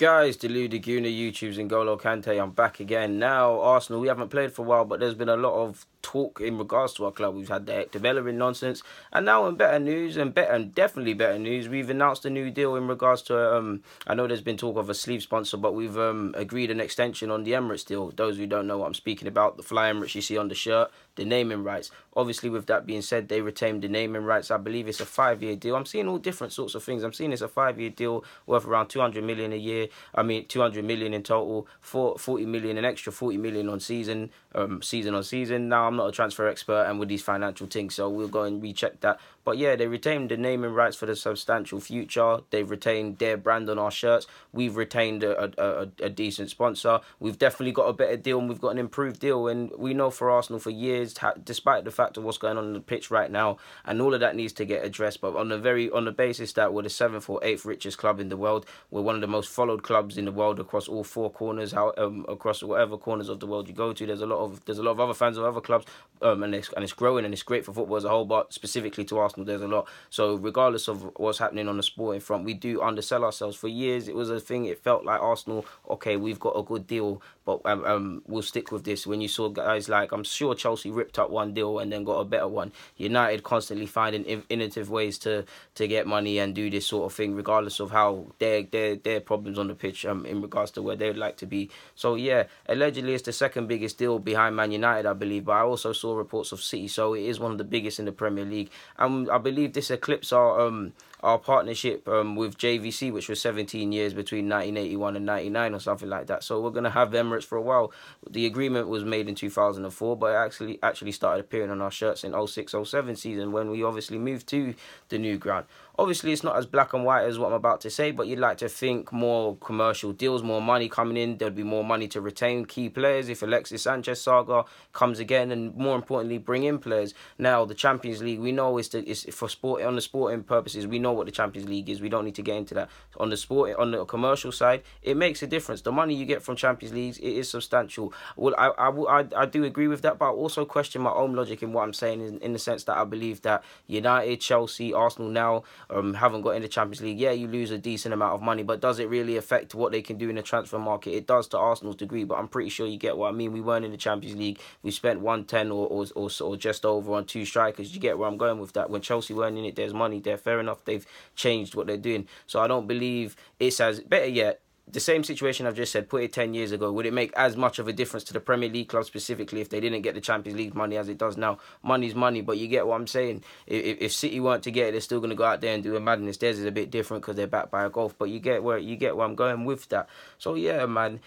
Guys, Delu Daguna, YouTube's N'Golo Kante, I'm back again. Now, Arsenal, we haven't played for a while, but there's been a lot of talk in regards to our club. We've had the Hector Bellerin nonsense, and now in better news, and definitely better news, we've announced a new deal in regards to, I know there's been talk of a sleeve sponsor, but we've agreed an extension on the Emirates deal. Those who don't know what I'm speaking about, the Fly Emirates you see on the shirt, the naming rights. Obviously, with that being said, they retained the naming rights. I believe it's a 5-year deal. I'm seeing all different sorts of things. I'm seeing it's a 5-year deal worth around 200 million a year. 200 million in total, 40 million, an extra 40 million on season on season. Now, I'm not a transfer expert and with these financial things, so we'll go and recheck that. But yeah, they retained the naming rights for the substantial future. They've retained their brand on our shirts. We've retained a decent sponsor. We've definitely got a better deal, and we've got an improved deal. And we know for Arsenal for years, despite the fact of what's going on the pitch right now, and all of that needs to get addressed. But on the basis that we're the 7th or 8th richest club in the world, we're one of the most followed clubs in the world across all four corners. Across whatever corners of the world you go to, there's a lot of other fans of other clubs, and it's growing, and it's great for football as a whole. But specifically to Arsenal, there's a lot. So regardless of what's happening on the sporting front, we do undersell ourselves. For years, it was a thing. It felt like Arsenal, okay, we've got a good deal, but we'll stick with this. When you saw guys like, I'm sure Chelsea ripped up one deal and then got a better one. United constantly finding innovative ways to get money and do this sort of thing, regardless of how their problems on the pitch in regards to where they'd like to be. So yeah, allegedly it's the second biggest deal behind Man United, I believe, but I also saw reports of City, so it is one of the biggest in the Premier League. And I believe this eclipses our partnership with JVC, which was 17 years between 1981 and 99 or something like that. So we're going to have Emirates for a while. The agreement was made in 2004, but it actually started appearing on our shirts in 06-07 season when we obviously moved to the new ground. Obviously, it's not as black and white as what I'm about to say, but you'd like to think more commercial deals, more money coming in. There'll be more money to retain key players if Alexis Sanchez saga comes again, and more importantly, bring in players. Now, the Champions League, we know is for sport, on the sporting purposes. We know what the Champions League is. We don't need to get into that. On the commercial side, it makes a difference. The money you get from Champions Leagues, it is substantial. Well, I do agree with that, but I also question my own logic in what I'm saying, in the sense that I believe that United, Chelsea, Arsenal now haven't got in the Champions League. Yeah, you lose a decent amount of money, but does it really affect what they can do in the transfer market? It does to Arsenal's degree, but I'm pretty sure you get what I mean. We weren't in the Champions League. We spent 110 or just over on 2 strikers. You get where I'm going with that. When Chelsea weren't in it, there's money there. Fair enough, they've changed what they're doing. So I don't believe it's as better yet. The same situation I've just said, put it 10 years ago, would it make as much of a difference to the Premier League club specifically if they didn't get the Champions League money as it does now? Money's money, but you get what I'm saying. If City weren't to get it, they're still going to go out there and do a madness. Theirs is a bit different because they're backed by a Gulf, but you get where I'm going with that. So yeah, man,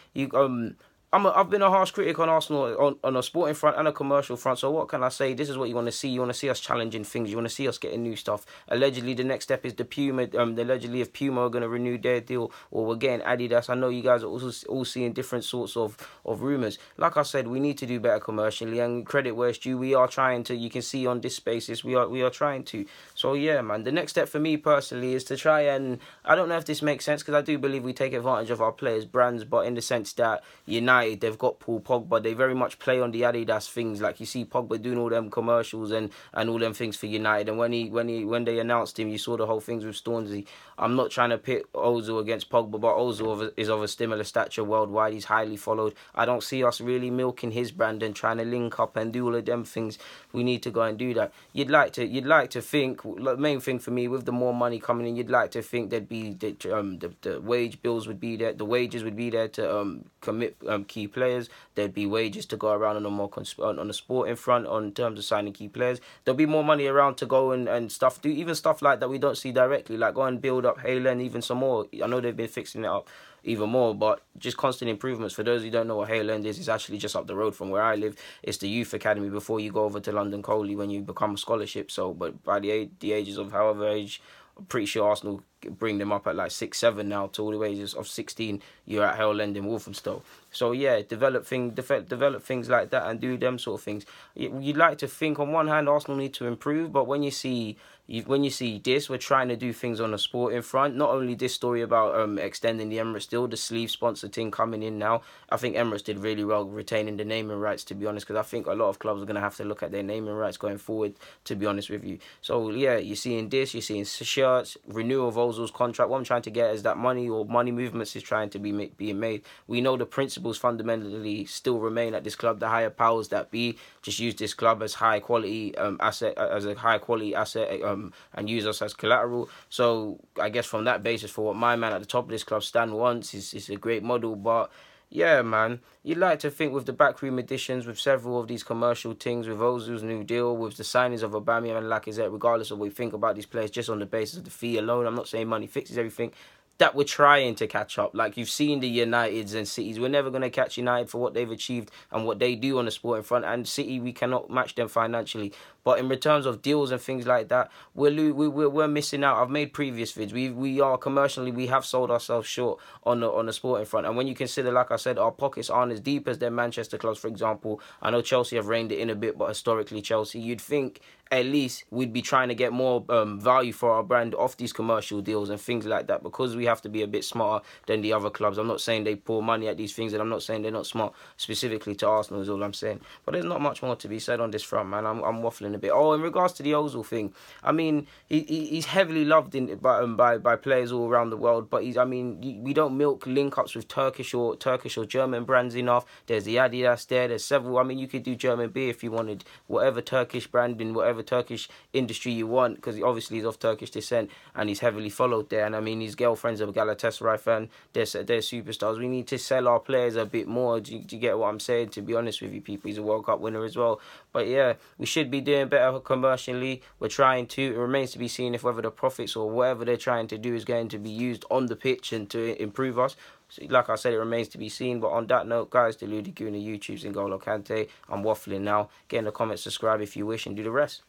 I've been a harsh critic on Arsenal on a sporting front and a commercial front. So what can I say? This is what you want to see. You want to see us challenging things. You want to see us getting new stuff. Allegedly, the next step is the Puma. Allegedly, if Puma are going to renew their deal, or we're getting Adidas. I know you guys are also all seeing different sorts of rumours. Like I said, we need to do better commercially, and credit where it's due. We are trying to. You can see on this basis, we are trying to. So yeah, man. The next step for me personally is to try and, I don't know if this makes sense, because I do believe we take advantage of our players' brands, but in the sense that United, they've got Paul Pogba. They very much play on the Adidas things. Like you see Pogba doing all them commercials and all them things for United. And when they announced him, you saw the whole things with Stormzy. I'm not trying to pit Ozil against Pogba, but Ozil is of a similar stature worldwide. He's highly followed. I don't see us really milking his brand and trying to link up and do all of them things. We need to go and do that. You'd like to think, the main thing for me, with the more money coming in, you'd like to think there'd be the wage bills would be there, the wages would be there to commit key players. There'd be wages to go around on a more on the sporting front in terms of signing key players. There'll be more money around to go and stuff, do even stuff like that we don't see directly, like go and build up Haaland even some more. I know they've been fixing it up even more, but just constant improvements. For those who don't know what Haaland is, it's actually just up the road from where I live. It's the youth academy before you go over to London Coley when you become a scholarship. So, but by the ages of however age, I'm pretty sure Arsenal bring them up at like 6, 7 now, to all the ages of 16. You're at Haaland in Walthamstow. So yeah, develop things like that and do them sort of things. You'd like to think on one hand Arsenal need to improve, but when you see when you see this, we're trying to do things on the sporting front. Not only this story about extending the Emirates deal, the sleeve sponsor thing coming in now. I think Emirates did really well retaining the naming rights, to be honest, because I think a lot of clubs are going to have to look at their naming rights going forward, to be honest with you. So, yeah, you're seeing this, you're seeing shirts, renewal of Ozil's contract. What I'm trying to get is that money movements is trying to be being made. We know the principles fundamentally still remain at this club. The higher powers that be just use this club as high quality asset, as a high quality asset, and use us as collateral. So I guess from that basis, for what my man at the top of this club, Stan, wants, is a great model. But yeah, man, you'd like to think with the backroom additions, with several of these commercial things, with Ozil's new deal, with the signings of Aubameyang and Lacazette, regardless of what we think about these players, just on the basis of the fee alone, I'm not saying money fixes everything, that we're trying to catch up. Like, you've seen the Uniteds and Cities. We're never going to catch United for what they've achieved and what they do on the sporting front. And City, we cannot match them financially. But in terms of deals and things like that, we're missing out. I've made previous vids. We are commercially, we have sold ourselves short on the sporting front. And when you consider, like I said, our pockets aren't as deep as their Manchester clubs, for example. I know Chelsea have reined it in a bit, but historically Chelsea, you'd think at least we'd be trying to get more value for our brand off these commercial deals and things like that, because we have to be a bit smarter than the other clubs. I'm not saying they pour money at these things, and I'm not saying they're not smart specifically to Arsenal, is all I'm saying. But there's not much more to be said on this front, man. I'm waffling a bit. Oh, in regards to the Ozil thing, I mean, he's heavily loved by players all around the world, but we don't milk link-ups with Turkish or German brands enough. There's the Adidas there's several. I mean, you could do German beer if you wanted, whatever Turkish brand in whatever Turkish industry you want, because obviously he's of Turkish descent and he's heavily followed there. And I mean, his girlfriend's a Galatasaray fan. They're superstars. We need to sell our players a bit more. Do you get what I'm saying? To be honest with you, people, he's a World Cup winner as well. But yeah, we should be doing better commercially. We're trying to. It remains to be seen if whether the profits or whatever they're trying to do is going to be used on the pitch and to improve us. So, like I said, it remains to be seen. But on that note, guys, the Ludiguna YouTube's N'Golo Kante. I'm waffling now. Get in the comments, subscribe if you wish, and do the rest.